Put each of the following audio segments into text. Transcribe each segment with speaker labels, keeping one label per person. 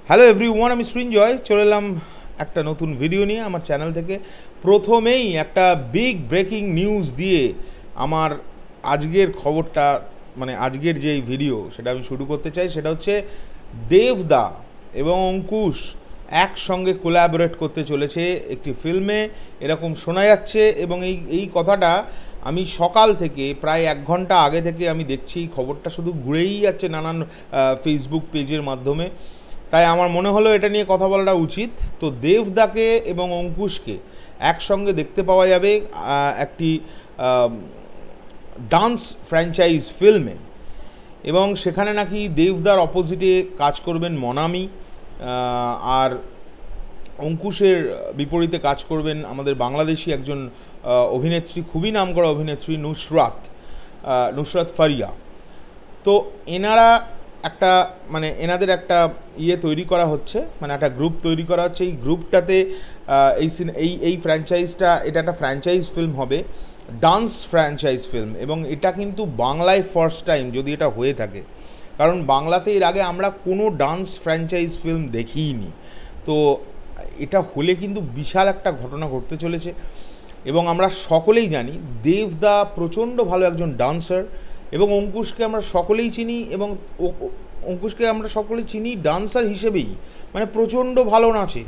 Speaker 1: Hello everyone, আমি সৃঞ্জয় চলে এলাম একটা নতুন ভিডিও নিয়ে আমার চ্যানেল থেকে। প্রথমেই একটা বিগ ব্রেকিং নিউজ দিয়ে আমার আজকের খবরটা মানে আজকের যেই ভিডিও সেটা আমি শুরু করতে চাই। সেটা হচ্ছে দেবদা এবং অঙ্কুশ একসঙ্গে কোলাবোরেট করতে চলেছে একটি ফিল্মে, এরকম শোনা যাচ্ছে। এবং এই কথাটা আমি সকাল থেকে প্রায় 1 ঘন্টা আগে থেকে আমি দেখছি, এই খবরটা শুধু ঘুরেই যাচ্ছে নানান ফেসবুক পেজের মাধ্যমে। তাই আমার মনে হলো এটা নিয়ে কথা বলাটা উচিত। তো দেবদাকে এবং অঙ্কুশকে একসঙ্গে দেখতে পাওয়া যাবে একটি ডান্স ফ্র্যাঞ্চাইজ ফিল্মে, এবং সেখানে নাকি দেবদার অপোজিটে কাজ করবেন মনামি, আর অঙ্কুশের বিপরীতে কাজ করবেন আমাদের বাংলাদেশি একজন অভিনেত্রী, খুবই নামকরা অভিনেত্রী নুসরাত ফারিয়া। তো এনারা একটা এনাদের একটা তৈরি করা হচ্ছে, একটা গ্রুপ তৈরি করা হচ্ছে। এই গ্রুপটাতে এই ফ্র্যাঞ্চাইজটা, এটা একটা ফ্র্যাঞ্চাইজ ফিল্ম হবে, ডান্স ফ্র্যাঞ্চাইজ ফিল্ম। এবং এটা কিন্তু বাংলায় ফার্স্ট টাইম যদি এটা হয়ে থাকে, কারণ বাংলাতে এর আগে আমরা কোনো ডান্স ফ্র্যাঞ্চাইজ ফিল্ম দেখিইনি। তো এটা হলে কিন্তু বিশাল একটা ঘটনা ঘটতে চলেছে। এবং আমরা সকলেই জানি দেবদা প্রচণ্ড ভালো একজন ডান্সার, এবং অঙ্কুশকে আমরা সকলেই চিনি, এবং অঙ্কুশকে আমরা সকলেই চিনি ডান্সার হিসেবেই, প্রচণ্ড ভালো নাচে।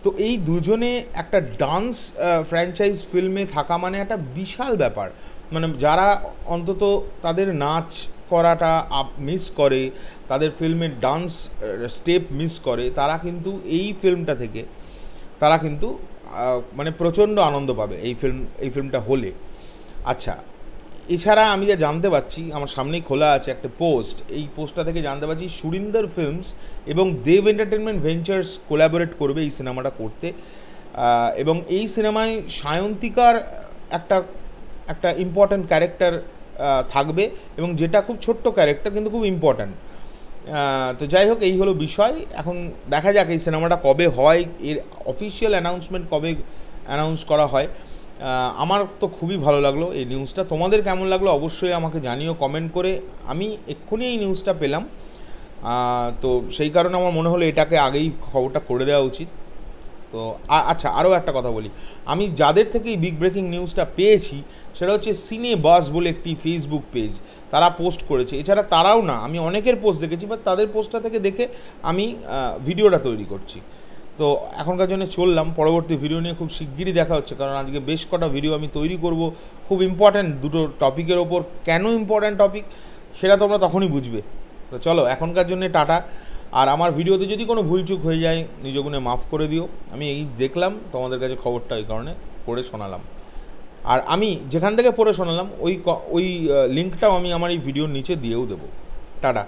Speaker 1: তো এই দুজনে একটা ডান্স ফ্র্যাঞ্চাইজ ফিল্মে থাকা একটা বিশাল ব্যাপার। যারা অন্তত তাদের নাচ করাটা মিস করে, তাদের ফিল্মের ডান্স স্টেপ মিস করে, তারা কিন্তু এই ফিল্মটা থেকে তারা কিন্তু প্রচণ্ড আনন্দ পাবে এই ফিল্মটা হলে। আচ্ছা, এছাড়া আমি যা জানতে পারছি, আমার সামনেই খোলা আছে একটা পোস্ট, এই পোস্টটা থেকে জানতে পারছি সুরিন্দর ফিল্মস এবং দেব এন্টারটেনমেন্ট ভেঞ্চার্স কোলাবোরেট করবে এই সিনেমাটা করতে। এবং এই সিনেমায় সায়ন্তিকার একটা ইম্পর্ট্যান্ট ক্যারেক্টার থাকবে, এবং যেটা খুব ছোট্ট ক্যারেক্টার কিন্তু খুব ইম্পর্ট্যান্ট। তো যাই হোক, এই হলো বিষয়। এখন দেখা যাক এই সিনেমাটা কবে হয়, এর অফিসিয়াল অ্যানাউন্সমেন্ট কবে অ্যানাউন্স করা হয়। আমার তো খুবই ভালো লাগলো এই নিউজটা। তোমাদের কেমন লাগলো অবশ্যই আমাকে জানিও কমেন্ট করে। আমি এক্ষুনি এই নিউজটা পেলাম, তো সেই কারণে আমার মনে হলো এটাকে আগেই খবরটা করে দেওয়া উচিত। তো আচ্ছা, আরও একটা কথা বলি, আমি যাদের থেকে এই বিগ ব্রেকিং নিউজটা পেয়েছি সেটা হচ্ছে সিনে বাস বলে একটি ফেসবুক পেজ, তারা পোস্ট করেছে। এছাড়া তারাও না, আমি অনেকের পোস্ট দেখেছি, বা তাদের পোস্টটা থেকে দেখে আমি ভিডিওটা তৈরি করছি। তো এখনকার জন্য চললাম, পরবর্তী ভিডিও নিয়ে খুব শিগগিরই দেখা হচ্ছে, কারণ আজকে বেশ কটা ভিডিও আমি তৈরি করব খুব ইম্পর্ট্যান্ট দুটো টপিকের ওপর। কেন ইম্পর্ট্যান্ট টপিক সেটা তোমরা তখনই বুঝবে। তো চলো, এখনকার জন্য টাটা। আর আমার ভিডিওতে যদি কোনো ভুলচুক হয়ে যায় নিজ গুণে মাফ করে দিও। আমি এই দেখলাম তোমাদের কাছে খবরটা, ওই কারণে পড়ে শোনালাম। আর আমি যেখান থেকে পড়ে শোনালাম ওই লিঙ্কটাও আমি আমার এই ভিডিওর নিচে দিয়েও দেবো। টাটা।